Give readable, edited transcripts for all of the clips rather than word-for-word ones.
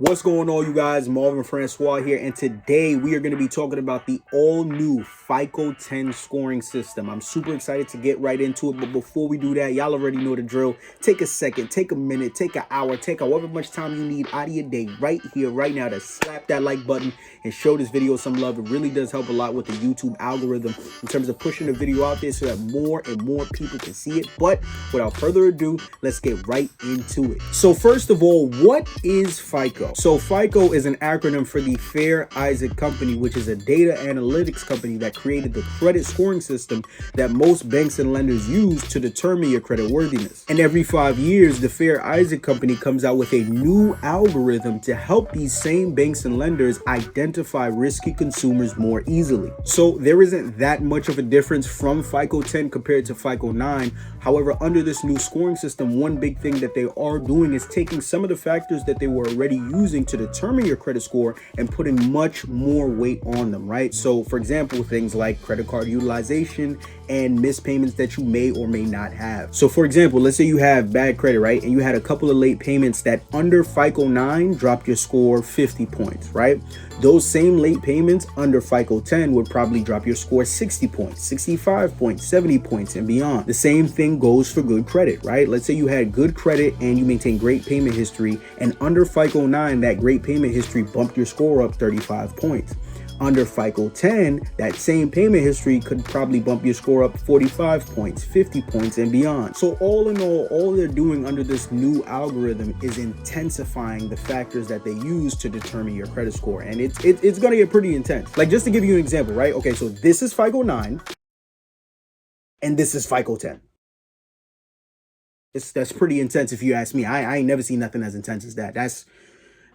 What's going on, you guys? Marvin Francois here, and today we are going to be talking about the all-new FICO 10 scoring system. I'm super excited to get right into it, but before we do that, y'all already know the drill. Take a second, take a minute, take an hour, take however much time you need out of your day right here, right now, to slap that like button and show this video some love. It really does help a lot with the YouTube algorithm in terms of pushing the video out there so that more and more people can see it. But without further ado, let's get right into it. So first of all, what is FICO? So FICO is an acronym for the Fair Isaac Company, which is a data analytics company that created the credit scoring system that most banks and lenders use to determine your credit worthiness. And every 5 years, the Fair Isaac Company comes out with a new algorithm to help these same banks and lenders identify risky consumers more easily. So there isn't that much of a difference from FICO 10 compared to FICO 9. However, under this new scoring system, one big thing that they are doing is taking some of the factors that they were already using to determine your credit score and putting much more weight on them, right? So for example, things like credit card utilization and missed payments that you may or may not have. So for example, let's say you have bad credit, right? And you had a couple of late payments that under FICO 9 dropped your score 50 points, right? Those same late payments under FICO 10 would probably drop your score 60 points, 65 points, 70 points and beyond. The same thing goes for good credit, right? Let's say you had good credit and you maintain great payment history, and under FICO 9, that great payment history bumped your score up 35 points. Under FICO 10, that same payment history could probably bump your score up 45 points, 50 points and beyond. So all in all they're doing under this new algorithm is intensifying the factors that they use to determine your credit score. And it's gonna get pretty intense. Like, just to give you an example, right? Okay, so this is FICO 9 and this is FICO 10. That's pretty intense if you ask me. I ain't never seen nothing as intense as that. That's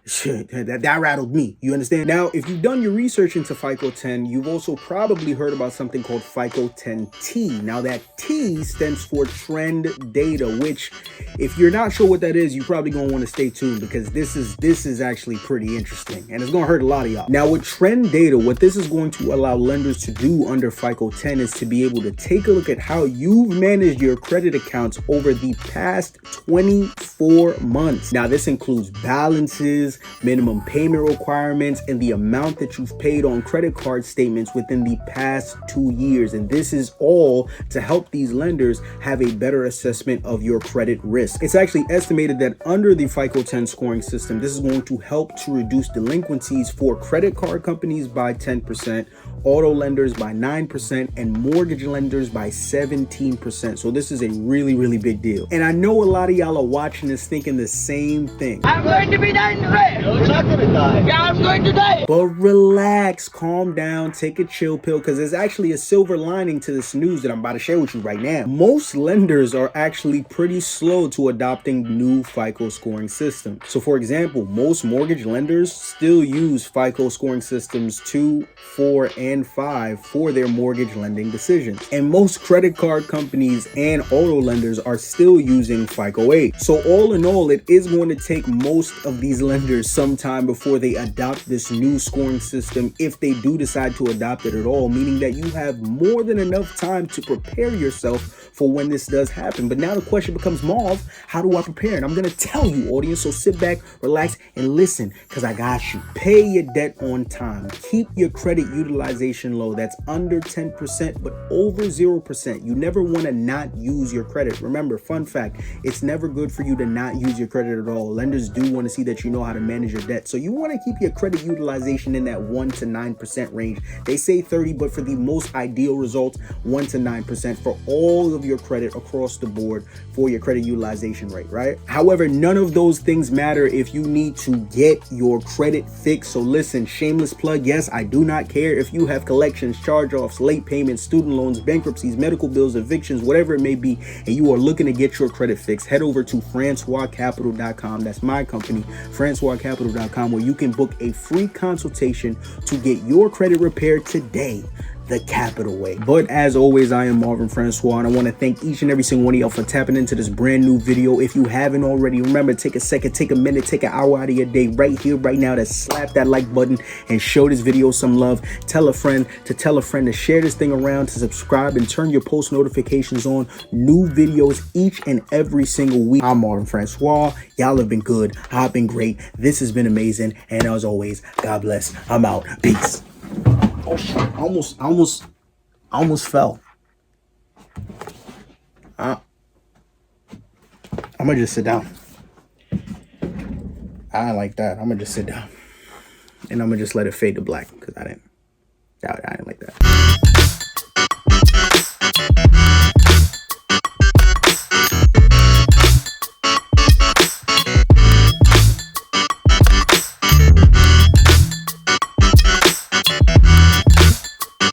shit, that rattled me. You understand? Now, if you've done your research into FICO 10, you've also probably heard about something called FICO 10T. Now, that T stands for trend data, which, if you're not sure what that is, you're probably gonna want to stay tuned, because this is actually pretty interesting and it's gonna hurt a lot of y'all. Now, with trend data, what this is going to allow lenders to do under FICO 10 is to be able to take a look at how you've managed your credit accounts over the past 24 months. Now, this includes balances, minimum payment requirements, and the amount that you've paid on credit card statements within the past 2 years. And this is all to help these lenders have a better assessment of your credit risk. It's actually estimated that under the FICO 10 scoring system, this is going to help to reduce delinquencies for credit card companies by 10%, auto lenders by 9%, and mortgage lenders by 17%. So this is a really big deal. And I know a lot of y'all are watching this thinking the same thing. I'm going to be dying today. No, you're not gonna die. Yeah, I'm going to die. But relax, calm down, take a chill pill, because there's actually a silver lining to this news that I'm about to share with you right now. Most lenders are actually pretty slow to adopting new FICO scoring systems. So for example, most mortgage lenders still use FICO scoring systems 2, 4, and 5 for their mortgage lending decisions. And most credit card companies and auto lenders are still using FICO 8. So all in all, it is going to take most of these lenders some time before they adopt this new scoring system, if they do decide to adopt it at all, meaning that you have more than enough time to prepare yourself for when this does happen. But now the question becomes, Marv, how do I prepare? And I'm going to tell you, audience, so sit back, relax, and listen, because I got you. Pay your debt on time. Keep your credit utilization low. That's under 10%, but over 0%. You never want to not use your credit. Remember, fun fact, it's never good for you to not use your credit at all. Lenders do want to see that you know how to manage your debt. So you want to keep your credit utilization in that 1 to 9% range. They say 30, but for the most ideal results, 1 to 9% for all of your credit across the board for your credit utilization rate, right? However, none of those things matter if you need to get your credit fixed. So listen, shameless plug, yes, I do not care if you have collections, charge-offs, late payments, student loans, bankruptcies, medical bills, evictions, whatever it may be, and you are looking to get your credit fixed. Head over to FrancoisCapital.com. That's my company, FrancoisCapital.com, where you can book a free consultation to get your credit repaired today. the capital way. But as always, I am Marvin Francois, and I want to thank each and every single one of y'all for tapping into this brand new video. If you haven't already, remember, take a second, take a minute, take an hour out of your day right here, right now, to slap that like button and show this video some love. Tell a friend to share this thing around, to subscribe and turn your post notifications on. New videos each and every single week. I'm Marvin Francois. Y'all have been good. I've been great. This has been amazing. And as always, God bless. I'm out. Peace. Oh shit, I almost fell. I'm gonna just sit down. I ain't like that. I'm gonna just sit down. And I'm gonna just let it fade to black because I didn't like that.